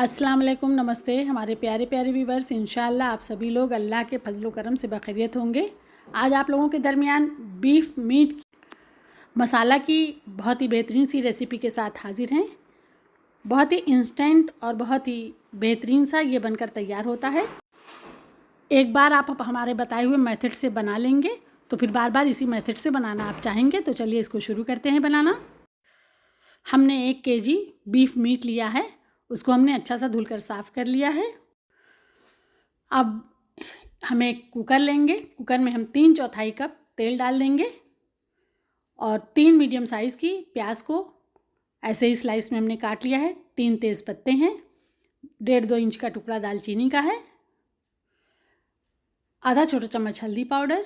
अस्सलाम वालेकुम, नमस्ते हमारे प्यारे प्यारे व्यूवर्स। इंशाअल्लाह आप सभी लोग अल्लाह के फजल करम से बखैरियत होंगे। आज आप लोगों के दरमियान बीफ मीट मसाला की बहुत ही बेहतरीन सी रेसिपी के साथ हाजिर हैं। बहुत ही इंस्टेंट और बहुत ही बेहतरीन सा ये बनकर तैयार होता है। एक बार आप हमारे बताए हुए मेथड से बना लेंगे तो फिर बार बार इसी मेथड से बनाना आप चाहेंगे। तो चलिए इसको शुरू करते हैं बनाना। हमने 1 kg बीफ मीट लिया है, उसको हमने अच्छा सा धुलकर साफ़ कर लिया है। अब हम एक कुकर लेंगे, कुकर में हम 3/4 कप तेल डाल देंगे और 3 मीडियम साइज़ की प्याज को ऐसे ही स्लाइस में हमने काट लिया है। 3 तेज़ पत्ते हैं, 1.5-2 इंच का टुकड़ा दालचीनी का है, आधा छोटा चम्मच हल्दी पाउडर,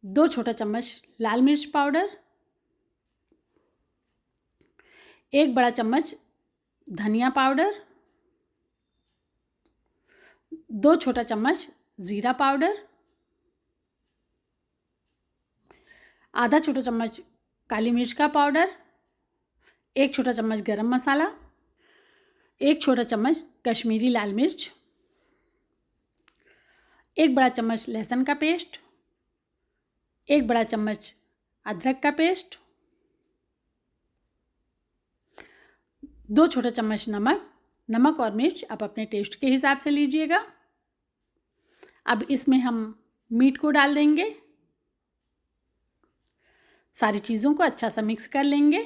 2 छोटा चम्मच लाल मिर्च पाउडर, 1 बड़ा चम्मच धनिया पाउडर, 2 छोटा चम्मच ज़ीरा पाउडर, आधा छोटा चम्मच काली मिर्च का पाउडर, 1 छोटा चम्मच गरम मसाला, 1 छोटा चम्मच कश्मीरी लाल मिर्च, 1 बड़ा चम्मच लहसुन का पेस्ट, 1 बड़ा चम्मच अदरक का पेस्ट, 2 छोटा चम्मच नमक और मिर्च आप अपने टेस्ट के हिसाब से लीजिएगा। अब इसमें हम मीट को डाल देंगे, सारी चीज़ों को अच्छा सा मिक्स कर लेंगे।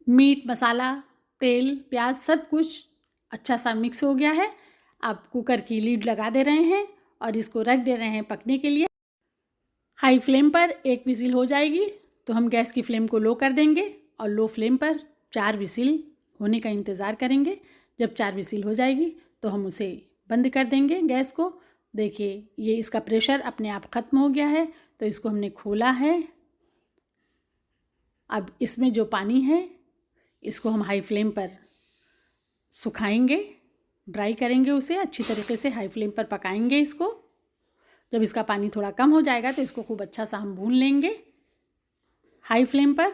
मीट, मसाला, तेल, प्याज सब कुछ अच्छा सा मिक्स हो गया है। अब कुकर की लीड लगा दे रहे हैं और इसको रख दे रहे हैं पकने के लिए। हाई फ्लेम पर 1 विजिल हो जाएगी तो हम गैस की फ्लेम को लो कर देंगे और लो फ्लेम पर 4 विसिल होने का इंतज़ार करेंगे। जब 4 विसिल हो जाएगी तो हम उसे बंद कर देंगे गैस को। देखिए ये इसका प्रेशर अपने आप ख़त्म हो गया है तो इसको हमने खोला है। अब इसमें जो पानी है इसको हम हाई फ्लेम पर सुखाएंगे, ड्राई करेंगे उसे अच्छी तरीके से। हाई फ्लेम पर पकाएंगे इसको। जब इसका पानी थोड़ा कम हो जाएगा तो इसको खूब अच्छा सा हम भून लेंगे हाई फ्लेम पर।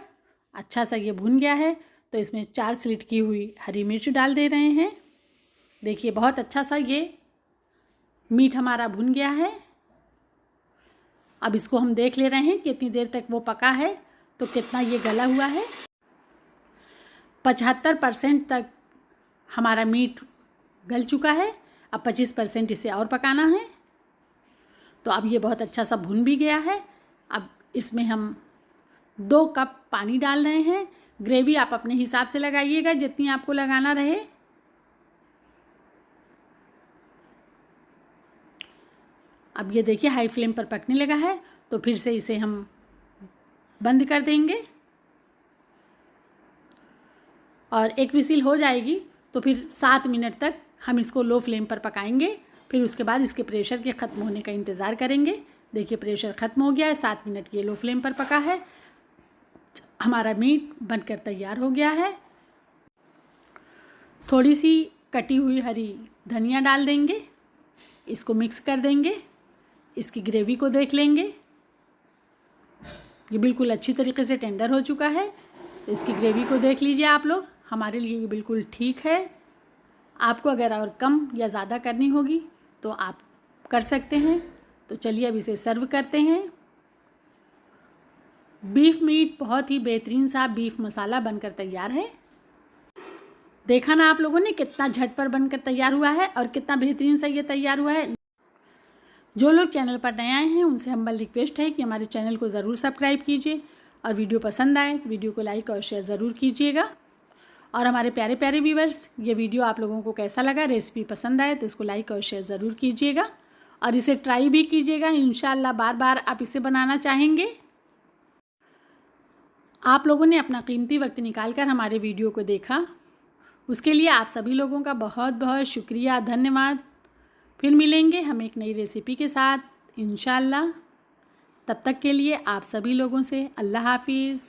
अच्छा सा ये भून गया है तो इसमें 4 स्लिट की हुई हरी मिर्च डाल दे रहे हैं। देखिए बहुत अच्छा सा ये मीट हमारा भुन गया है। अब इसको हम देख ले रहे हैं कि कितनी देर तक वो पका है तो कितना ये गला हुआ है। 75% तक हमारा मीट गल चुका है। अब 25% इसे और पकाना है। तो अब ये बहुत अच्छा सा भुन भी गया है। अब इसमें हम 2 कप पानी डाल रहे हैं। ग्रेवी आप अपने हिसाब से लगाइएगा जितनी आपको लगाना रहे। अब ये देखिए हाई फ्लेम पर पकने लगा है तो फिर से इसे हम बंद कर देंगे और 1 विसिल हो जाएगी तो फिर 7 मिनट तक हम इसको लो फ्लेम पर पकाएंगे। फिर उसके बाद इसके प्रेशर के ख़त्म होने का इंतज़ार करेंगे। देखिए प्रेशर ख़त्म हो गया है, 7 मिनट ये लो फ्लेम पर पका है। हमारा मीट बनकर तैयार हो गया है। थोड़ी सी कटी हुई हरी धनिया डाल देंगे, इसको मिक्स कर देंगे। इसकी ग्रेवी को देख लेंगे, ये बिल्कुल अच्छी तरीके से टेंडर हो चुका है। तो इसकी ग्रेवी को देख लीजिए आप लोग, हमारे लिए ये बिल्कुल ठीक है। आपको अगर और कम या ज़्यादा करनी होगी तो आप कर सकते हैं। तो चलिए अब इसे सर्व करते हैं। बीफ मीट बहुत ही बेहतरीन सा बीफ मसाला बनकर तैयार है। देखा ना आप लोगों ने कितना झटपट बनकर तैयार हुआ है और कितना बेहतरीन सा ये तैयार हुआ है। जो लोग चैनल पर नए आए हैं उनसे हम्बल रिक्वेस्ट है कि हमारे चैनल को ज़रूर सब्सक्राइब कीजिए और वीडियो पसंद आए तो वीडियो को लाइक और शेयर ज़रूर कीजिएगा। और हमारे प्यारे प्यारे व्यूवर्स, ये वीडियो आप लोगों को कैसा लगा, रेसिपी पसंद आए तो इसको लाइक और शेयर ज़रूर कीजिएगा और इसे ट्राई भी कीजिएगा। इंशाअल्लाह बार बार आप इसे बनाना चाहेंगे। आप लोगों ने अपना कीमती वक्त निकाल कर हमारे वीडियो को देखा, उसके लिए आप सभी लोगों का बहुत बहुत शुक्रिया, धन्यवाद। फिर मिलेंगे हम एक नई रेसिपी के साथ इंशाअल्लाह। तब तक के लिए आप सभी लोगों से अल्लाह हाफिज़।